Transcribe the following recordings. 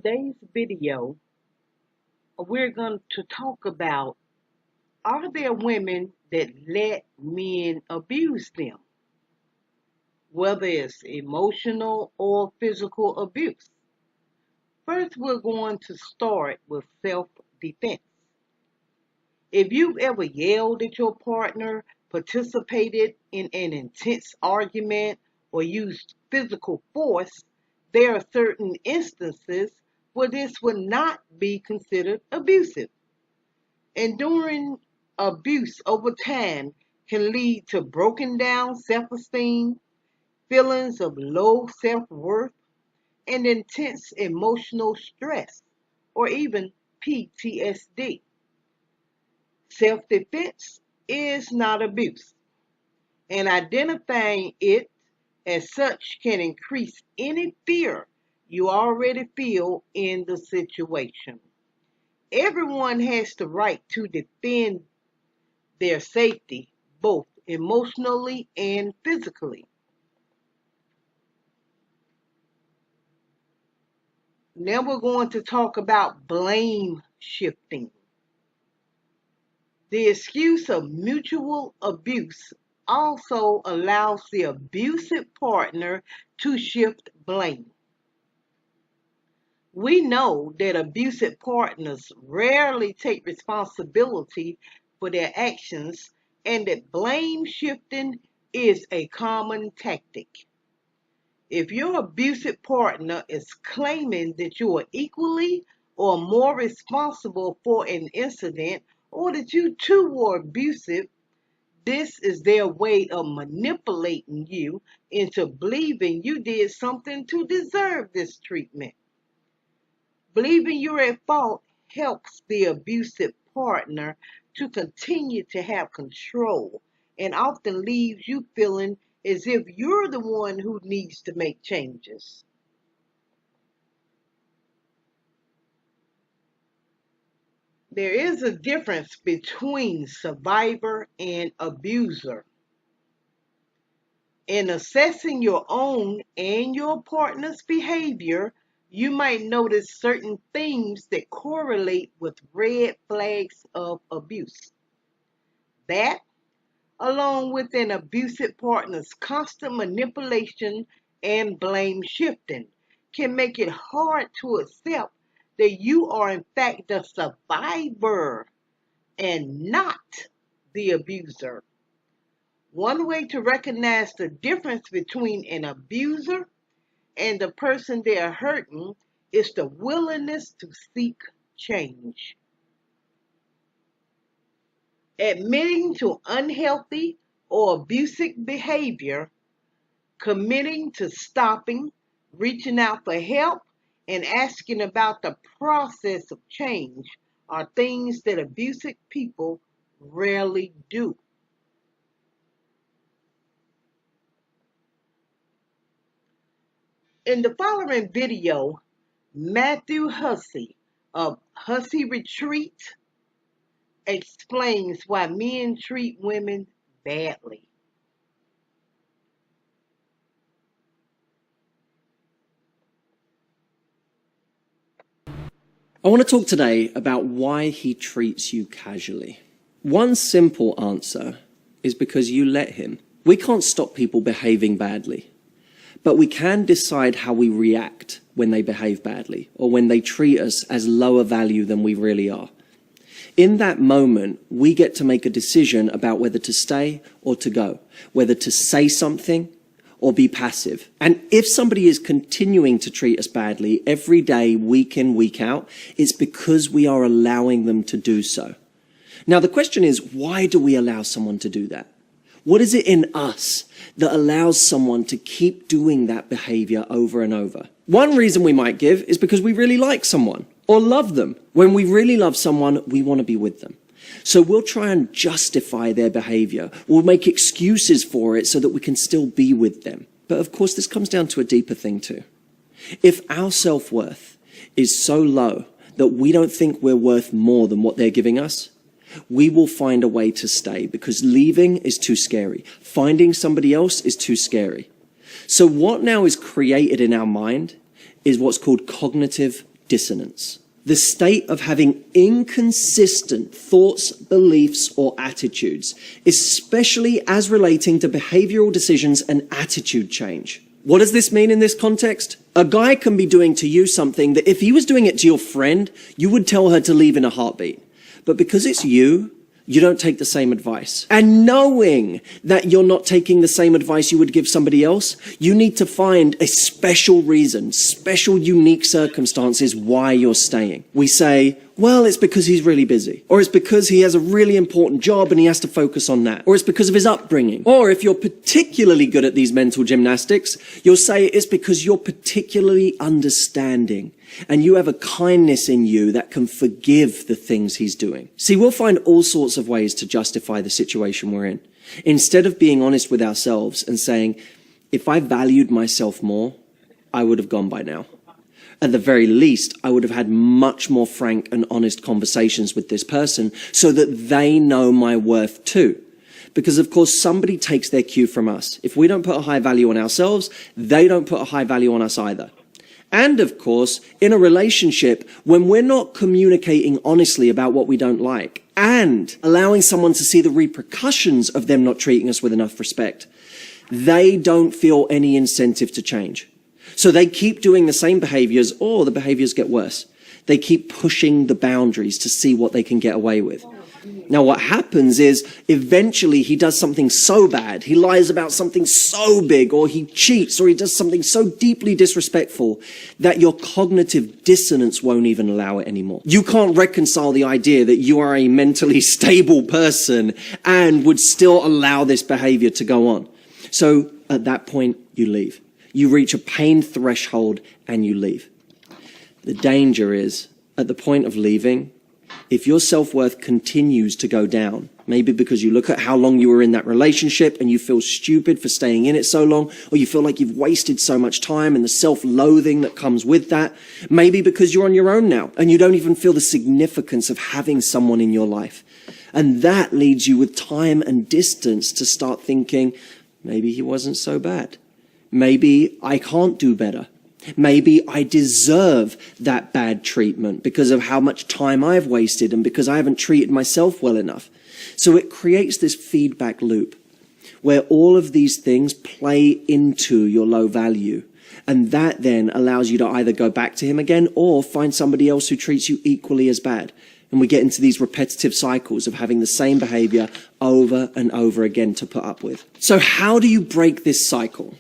today's video, we're going to talk about, are there women that let men abuse them, whether it's emotional or physical abuse? First, we're going to start with self-defense. If you've ever yelled at your partner, participated in an intense argument, or used physical force, there are certain instances where this would not be considered abusive. Enduring abuse over time can lead to broken down self-esteem, feelings of low self-worth, and intense emotional stress, or even PTSD. Self-defense is not abuse, and identifying it as such can increase any fear you already feel in the situation. Everyone has the right to defend their safety, both emotionally and physically. Now we're going to talk about blame shifting. The excuse of mutual abuse also allows the abusive partner to shift blame. We know that abusive partners rarely take responsibility for their actions and that blame shifting is a common tactic. If your abusive partner is claiming that you are equally or more responsible for an incident or that you too were abusive, this is their way of manipulating you into believing you did something to deserve this treatment. Believing you're at fault helps the abusive partner to continue to have control and often leaves you feeling as if you're the one who needs to make changes. There is a difference between survivor and abuser. In assessing your own and your partner's behavior, you might notice certain themes that correlate with red flags of abuse. That, along with an abusive partner's constant manipulation and blame shifting, can make it hard to accept that you are in fact the survivor and not the abuser. One way to recognize the difference between an abuser and the person they are hurting is the willingness to seek change. Admitting to unhealthy or abusive behavior, committing to stopping, reaching out for help, and asking about the process of change are things that abusive people rarely do. In the following video, Matthew Hussey of Hussey Retreat explains why men treat women badly. I want to talk today about why he treats you casually. One simple answer is because you let him. We can't stop people behaving badly, but we can decide how we react when they behave badly or when they treat us as lower value than we really are. In that moment, we get to make a decision about whether to stay or to go, whether to say something or be passive. And if somebody is continuing to treat us badly every day, week in, week out, it's because we are allowing them to do so. Now, the question is, why do we allow someone to do that? What is it in us that allows someone to keep doing that behavior over and over? One reason we might give is because we really like someone or love them. When we really love someone, we want to be with them. So we'll try and justify their behavior. We'll make excuses for it so that we can still be with them. But of course, this comes down to a deeper thing too. If our self-worth is so low that we don't think we're worth more than what they're giving us, we will find a way to stay because leaving is too scary. Finding somebody else is too scary. So what now is created in our mind is what's called cognitive dissonance. The state of having inconsistent thoughts, beliefs, or attitudes, especially as relating to behavioral decisions and attitude change. What does this mean in this context? A guy can be doing to you something that if he was doing it to your friend, you would tell her to leave in a heartbeat. But because it's you don't take the same advice. And knowing that you're not taking the same advice you would give somebody else, you need to find a special reason, special unique circumstances why you're staying. We say, well, it's because he's really busy. Or it's because he has a really important job and he has to focus on that. Or it's because of his upbringing. Or if you're particularly good at these mental gymnastics, you'll say it's because you're particularly understanding and you have a kindness in you that can forgive the things he's doing. See, we'll find all sorts of ways to justify the situation we're in. Instead of being honest with ourselves and saying, if I valued myself more, I would have gone by now. At the very least, I would have had much more frank and honest conversations with this person so that they know my worth too. Because of course, somebody takes their cue from us. If we don't put a high value on ourselves, they don't put a high value on us either. And of course, in a relationship, when we're not communicating honestly about what we don't like and allowing someone to see the repercussions of them not treating us with enough respect, they don't feel any incentive to change. So they keep doing the same behaviors or the behaviors get worse. They keep pushing the boundaries to see what they can get away with. Now, what happens is eventually he does something so bad, he lies about something so big, or he cheats, or he does something so deeply disrespectful that your cognitive dissonance won't even allow it anymore. You can't reconcile the idea that you are a mentally stable person and would still allow this behavior to go on. So at that point, you leave. You reach a pain threshold and you leave. The danger is, at the point of leaving, if your self-worth continues to go down, maybe because you look at how long you were in that relationship and you feel stupid for staying in it so long, or you feel like you've wasted so much time and the self-loathing that comes with that, maybe because you're on your own now and you don't even feel the significance of having someone in your life. And that leads you with time and distance to start thinking, maybe he wasn't so bad. Maybe I can't do better. Maybe I deserve that bad treatment because of how much time I've wasted and because I haven't treated myself well enough. So it creates this feedback loop where all of these things play into your low value. And that then allows you to either go back to him again or find somebody else who treats you equally as bad. And we get into these repetitive cycles of having the same behavior over and over again to put up with. So how do you break this cycle?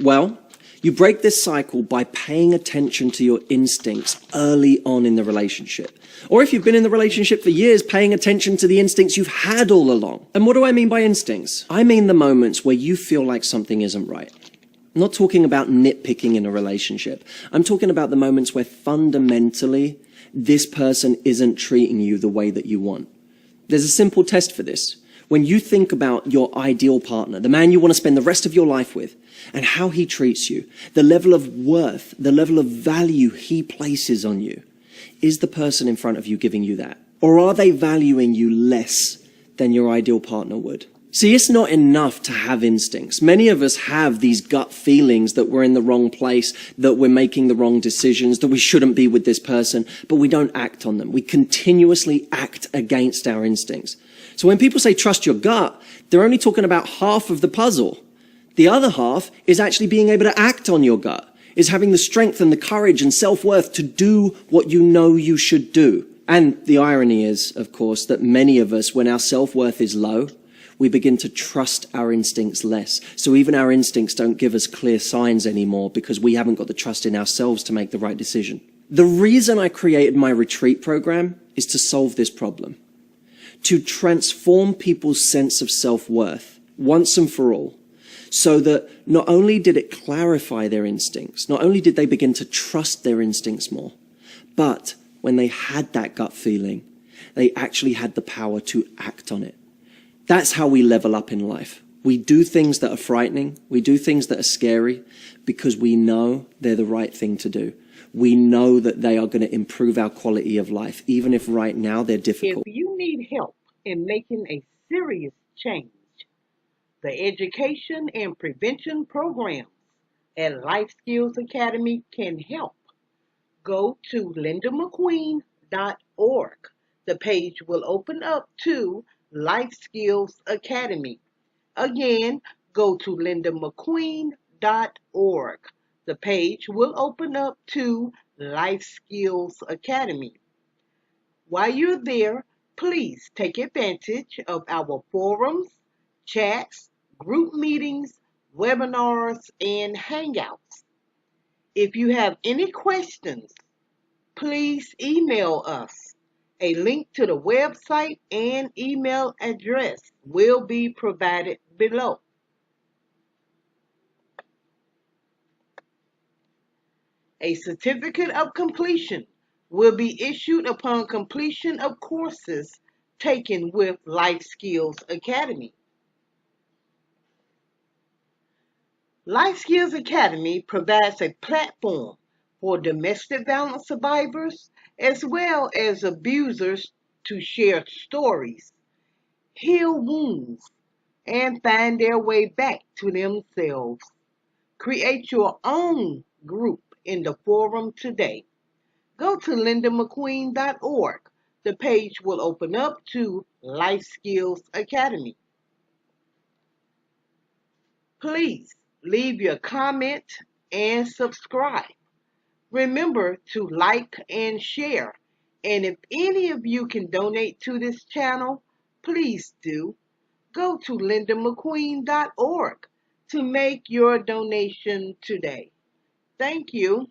Well, you break this cycle by paying attention to your instincts early on in the relationship. Or if you've been in the relationship for years, paying attention to the instincts you've had all along. And what do I mean by instincts? I mean the moments where you feel like something isn't right. I'm not talking about nitpicking in a relationship. I'm talking about the moments where fundamentally this person isn't treating you the way that you want. There's a simple test for this. When you think about your ideal partner, the man you want to spend the rest of your life with, and how he treats you, the level of worth, the level of value he places on you, is the person in front of you giving you that? Or are they valuing you less than your ideal partner would? See, it's not enough to have instincts. Many of us have these gut feelings that we're in the wrong place, that we're making the wrong decisions, that we shouldn't be with this person, but we don't act on them. We continuously act against our instincts. So when people say trust your gut, they're only talking about half of the puzzle. The other half is actually being able to act on your gut, is having the strength and the courage and self-worth to do what you know you should do. And the irony is, of course, that many of us, when our self-worth is low, we begin to trust our instincts less. So even our instincts don't give us clear signs anymore because we haven't got the trust in ourselves to make the right decision. The reason I created my retreat program is to solve this problem. To transform people's sense of self-worth once and for all, so that not only did it clarify their instincts, not only did they begin to trust their instincts more, but when they had that gut feeling, they actually had the power to act on it. That's how we level up in life. We do things that are frightening, we do things that are scary, because we know they're the right thing to do. We know that they are going to improve our quality of life, even if right now they're difficult. If you need help in making a serious change, the education and prevention programs at Life Skills Academy can help. go to lindamcqueen.org. The page will open up to Life Skills Academy. Again, go to lindamcqueen.org. The page will open up to Life Skills Academy. While you're there, please take advantage of our forums, chats, group meetings, webinars, and hangouts. If you have any questions, please email us. A link to the website and email address will be provided below. A certificate of completion will be issued upon completion of courses taken with Life Skills Academy. Life Skills Academy provides a platform for domestic violence survivors as well as abusers to share stories, heal wounds, and find their way back to themselves. Create your own group in the forum today. Go to lindamcqueen.org. The page will open up to Life Skills Academy. Please leave your comment and subscribe. Remember to like and share. And if any of you can donate to this channel, please do. Go to lindamcqueen.org to make your donation today. Thank you.